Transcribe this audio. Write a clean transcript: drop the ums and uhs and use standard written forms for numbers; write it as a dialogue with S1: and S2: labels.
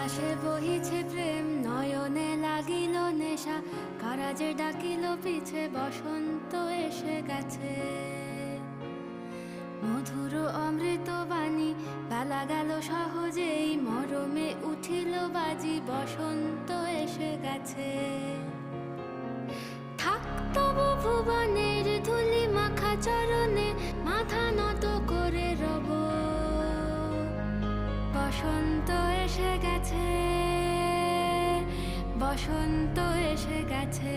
S1: বাতাসে বহিছে প্রেম, নয়নে লাগিল নেশা, কারাজে ডাকিল পিছে, বসন্ত এসে গেছে। মধুর অমৃত বাণী, বেলা গেল সহজেই, মরমে উঠিল বাজি, বসন্ত এসে গেছে। থাক তবু ভুবনের ধুলি মাখা চরণে, মাথা নত করে রব। বসন্ত এসে গেছে, বসন্ত এসে গেছে।